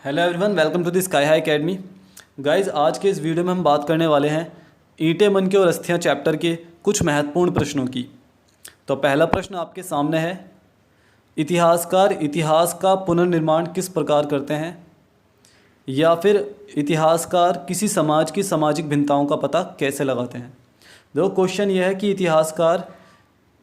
Hello everyone, welcome to the sky high academy. Guys, आज के इस वीडियो में हम बात करने वाले हैं ईंटें मन के और अस्थियां चैप्टर के कुछ महत्वपूर्ण प्रश्नों की। तो पहला प्रश्न आपके सामने है, इतिहासकार इतिहास का पुनर्निर्माण किस प्रकार करते हैं? या फिर इतिहासकार किसी समाज की सामाजिक भिन्नताओं का पता कैसे लगाते हैं? देखो, क्वेश्चन यह है कि इतिहासकार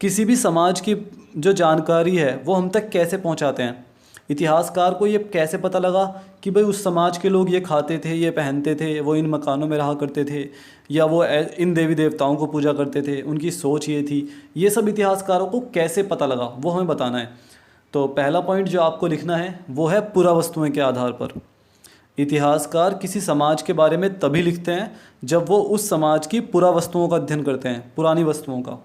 किसी भी समाज की जो जानकारी है वो हम तक कैसे पहुंचाते हैं। इतिहासकार को ये कैसे पता लगा कि भाई उस समाज के लोग ये खाते थे, ये पहनते थे, वो इन मकानों में रहा करते थे, या वो इन देवी देवताओं को पूजा करते थे, उनकी सोच ये थी। ये सब इतिहासकारों को कैसे पता लगा वो हमें बताना है। तो पहला पॉइंट जो आपको लिखना है वो है पुरावस्तुएं के आधार पर। इतिहासकार किसी समाज के बारे में तभी लिखते हैं जब वो उस समाज की पुरावस्तुओं का अध्ययन करते हैं, पुरानी वस्तुओं का।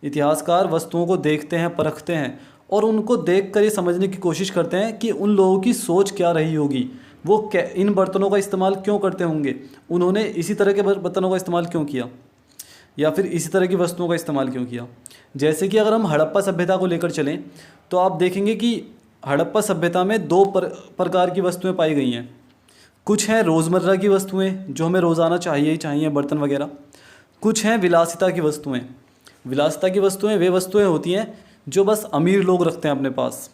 इतिहासकार वस्तुओं को देखते हैं, परखते हैं और उनको देखकर ये समझने की कोशिश करते हैं कि उन लोगों की सोच क्या रही होगी, वो इन बर्तनों का इस्तेमाल क्यों करते होंगे, उन्होंने इसी तरह के बर्तनों का इस्तेमाल क्यों किया, या फिर इसी तरह की वस्तुओं का इस्तेमाल क्यों किया। जैसे कि अगर हम हड़प्पा सभ्यता को लेकर चलें तो आप देखेंगे कि हड़प्पा सभ्यता में दो प्रकार की वस्तुएँ पाई गई हैं। कुछ हैं रोज़मर्रा की वस्तुएं जो हमें रोज़ाना चाहिए ही चाहिए, बर्तन वगैरह। कुछ हैं विलासिता की वस्तुएं। विलासिता की वस्तुएं वे वस्तुएं होती हैं जो बस अमीर लोग रखते हैं अपने पास।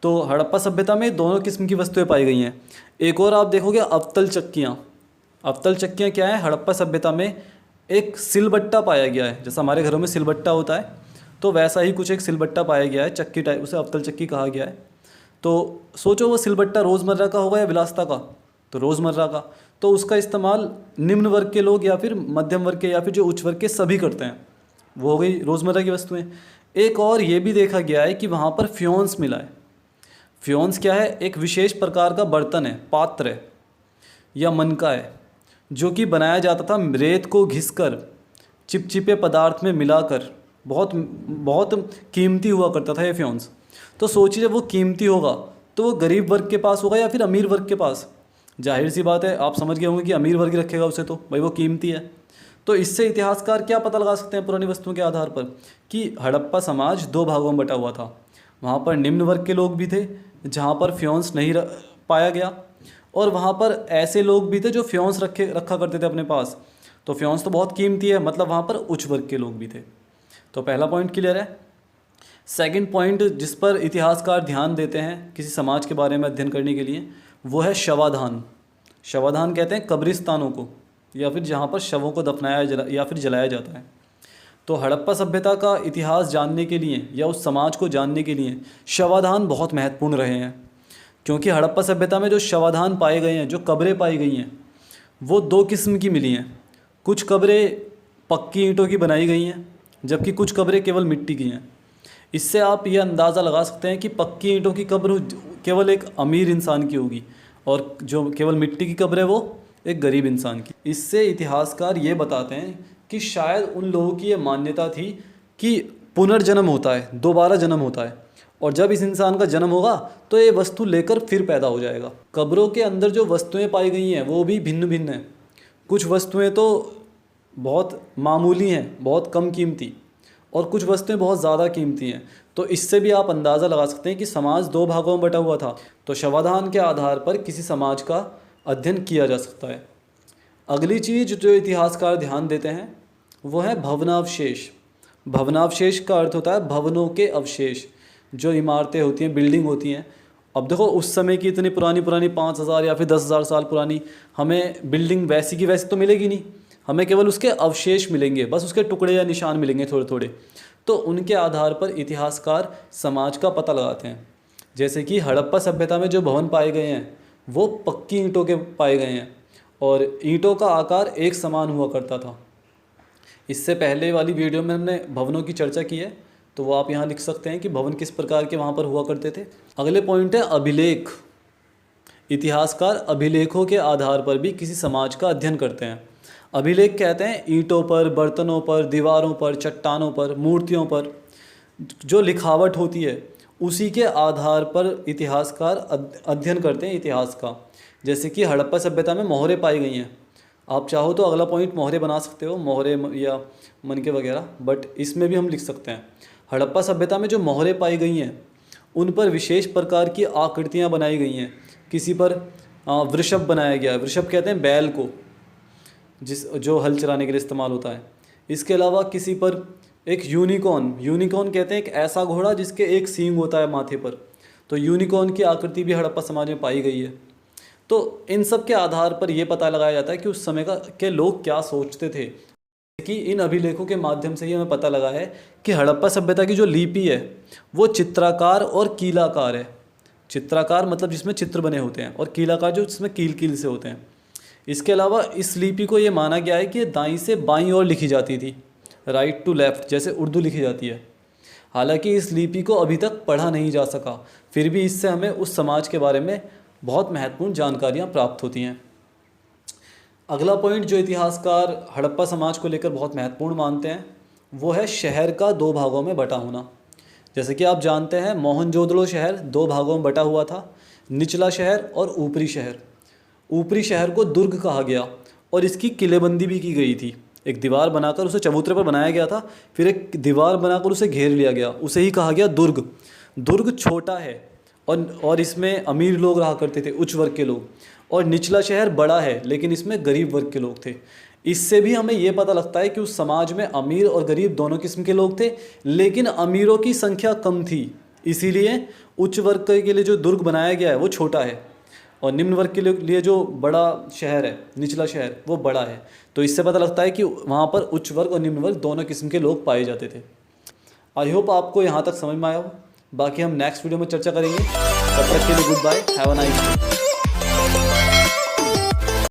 तो हड़प्पा सभ्यता में दोनों किस्म की वस्तुएं पाई गई हैं। एक और आप देखोगे अवतल चक्कियाँ। अवतल चक्कियाँ क्या है? हड़प्पा सभ्यता में एक सिलबट्टा पाया गया है। जैसा हमारे घरों में सिलबट्टा होता है तो वैसा ही कुछ एक सिलबट्टा पाया गया है, चक्की टाइप, उसे अवतल चक्की कहा गया है। तो सोचो वो सिलबट्टा रोज़मर्रा का होगा या विलासिता का? तो रोज़मर्रा का। तो उसका इस्तेमाल निम्न वर्ग के लोग या फिर मध्यम वर्ग के या फिर जो उच्च वर्ग के सभी करते हैं। वो हो गई रोज़मर्रा की वस्तुएं। एक और ये भी देखा गया है कि वहाँ पर फ्योन्स मिला है। फ्योन्स क्या है? एक विशेष प्रकार का बर्तन है, पात्र है या मनका है, जो कि बनाया जाता था रेत को घिसकर, चिपचिपे पदार्थ में मिलाकर। बहुत बहुत कीमती हुआ करता था ये फ्योन्स। तो सोचिए, जब वो कीमती होगा तो वो गरीब वर्ग के पास होगा या फिर अमीर वर्ग के पास? जाहिर सी बात है, आप समझ गए होंगे कि अमीर वर्ग रखेगा उसे, तो भाई वो कीमती है। तो इससे इतिहासकार क्या पता लगा सकते हैं पुरानी वस्तुओं के आधार पर कि हड़प्पा समाज दो भागों में बटा हुआ था। वहाँ पर निम्न वर्ग के लोग भी थे जहाँ पर फ्योन्स नहीं पाया गया, और वहाँ पर ऐसे लोग भी थे जो फ्योन्स रखा करते थे अपने पास। तो फ्योन्स तो बहुत कीमती है, मतलब वहाँ पर उच्च वर्ग के लोग भी थे। तो पहला पॉइंट क्लियर है। सेकंड पॉइंट जिस पर इतिहासकार ध्यान देते हैं किसी समाज के बारे में अध्ययन करने के लिए, वो है शवाधान। शवाधान कहते हैं कब्रिस्तानों को, या फिर जहाँ पर शवों को दफनाया या फिर जलाया जाता है। तो हड़प्पा सभ्यता का इतिहास जानने के लिए या उस समाज को जानने के लिए शवाधान बहुत महत्वपूर्ण रहे हैं। क्योंकि हड़प्पा सभ्यता में जो शवाधान पाए गए हैं, जो कब्रें पाई गई हैं, वो दो किस्म की मिली हैं। कुछ कब्रें पक्की ईंटों की बनाई गई हैं, जबकि कुछ कब्रें केवल मिट्टी की हैं। इससे आप ये अंदाज़ा लगा सकते हैं कि पक्की ईंटों की कब्र केवल एक अमीर इंसान की होगी और जो केवल मिट्टी की कब्र है वो एक गरीब इंसान की। इससे इतिहासकार ये बताते हैं कि शायद उन लोगों की ये मान्यता थी कि पुनर्जन्म होता है, दोबारा जन्म होता है, और जब इस इंसान का जन्म होगा तो ये वस्तु लेकर फिर पैदा हो जाएगा। कब्रों के अंदर जो वस्तुएं पाई गई हैं वो भी भिन्न भिन्न हैं। कुछ वस्तुएं तो बहुत मामूली हैं, बहुत कम कीमती, और कुछ वस्तुएं बहुत ज़्यादा कीमती हैं। तो इससे भी आप अंदाज़ा लगा सकते हैं कि समाज दो भागों में बटा हुआ था। तो शवाधान के आधार पर किसी समाज का अध्ययन किया जा सकता है। अगली चीज़ जो इतिहासकार ध्यान देते हैं वो है भवनावशेष। भवनावशेष का अर्थ होता है भवनों के अवशेष, जो इमारतें होती हैं, बिल्डिंग होती हैं। अब देखो, उस समय की इतनी पुरानी 5,000 या फिर 10,000 साल पुरानी हमें बिल्डिंग वैसी की वैसी तो मिलेगी नहीं, हमें केवल उसके अवशेष मिलेंगे, बस उसके टुकड़े या निशान मिलेंगे थोड़े थोड़े। तो उनके आधार पर इतिहासकार समाज का पता लगाते हैं। जैसे कि हड़प्पा सभ्यता में जो भवन पाए गए हैं वो पक्की ईंटों के पाए गए हैं और ईंटों का आकार एक समान हुआ करता था। इससे पहले वाली वीडियो में हमने भवनों की चर्चा की है, तो वो आप यहाँ लिख सकते हैं कि भवन किस प्रकार के वहाँ पर हुआ करते थे। अगले पॉइंट है अभिलेख। इतिहासकार अभिलेखों के आधार पर भी किसी समाज का अध्ययन करते हैं। अभिलेख कहते हैं ईंटों पर, बर्तनों पर, दीवारों पर, चट्टानों पर, मूर्तियों पर जो लिखावट होती है उसी के आधार पर इतिहासकार अध्ययन करते हैं इतिहास का। जैसे कि हड़प्पा सभ्यता में मोहरें पाई गई हैं। आप चाहो तो अगला पॉइंट मोहरे बना सकते हो, मोहरे या मनके वगैरह, बट इसमें भी हम लिख सकते हैं हड़प्पा सभ्यता में जो मोहरें पाई गई हैं उन पर विशेष प्रकार की आकृतियाँ बनाई गई हैं। किसी पर वृषभ बनाया गया है, वृषभ कहते हैं बैल को, जो हल चलाने के लिए इस्तेमाल होता है। इसके अलावा किसी पर एक यूनिकॉर्न, यूनिकॉर्न कहते हैं एक ऐसा घोड़ा जिसके एक सींग होता है माथे पर, तो यूनिकॉर्न की आकृति भी हड़प्पा समाज में पाई गई है। तो इन सब के आधार पर यह पता लगाया जाता है कि उस समय के लोग क्या सोचते थे। कि इन अभिलेखों के माध्यम से ही हमें पता लगा है कि हड़प्पा सभ्यता की जो लिपि है वो चित्राकार और कीलाकार है। चित्राकार मतलब जिसमें चित्र बने होते हैं, और कीलाकार जो जिसमें कील कील से होते हैं। इसके अलावा इस लिपि को ये माना गया है कि दाईं से बाईं ओर लिखी जाती थी, राइट टू लेफ़्ट, जैसे उर्दू लिखी जाती है। हालांकि इस लिपि को अभी तक पढ़ा नहीं जा सका, फिर भी इससे हमें उस समाज के बारे में बहुत महत्वपूर्ण जानकारियाँ प्राप्त होती हैं। अगला पॉइंट जो इतिहासकार हड़प्पा समाज को लेकर बहुत महत्वपूर्ण मानते हैं वो है शहर का 2 भागों में बटा होना। जैसे कि आप जानते हैं मोहनजोदड़ो शहर 2 भागों में बटा हुआ था, निचला शहर और ऊपरी शहर। ऊपरी शहर को दुर्ग कहा गया और इसकी किलेबंदी भी की गई थी। एक दीवार बनाकर उसे चबूतरे पर बनाया गया था, फिर एक दीवार बनाकर उसे घेर लिया गया, उसे ही कहा गया दुर्ग। दुर्ग छोटा है और इसमें अमीर लोग रहा करते थे, उच्च वर्ग के लोग, और निचला शहर बड़ा है लेकिन इसमें गरीब वर्ग के लोग थे। इससे भी हमें ये पता लगता है कि उस समाज में अमीर और गरीब दोनों किस्म के लोग थे, लेकिन अमीरों की संख्या कम थी, इसीलिए उच्च वर्ग के लिए जो दुर्ग बनाया गया है वो छोटा है, और निम्न वर्ग के लिए जो बड़ा शहर है, निचला शहर, वो बड़ा है। तो इससे पता लगता है कि वहाँ पर उच्च वर्ग और निम्न वर्ग दोनों किस्म के लोग पाए जाते थे। आई होप आपको यहाँ तक समझ में आया हो। बाकी हम नेक्स्ट वीडियो में चर्चा करेंगे। तब तक के लिए goodbye, have a nice day.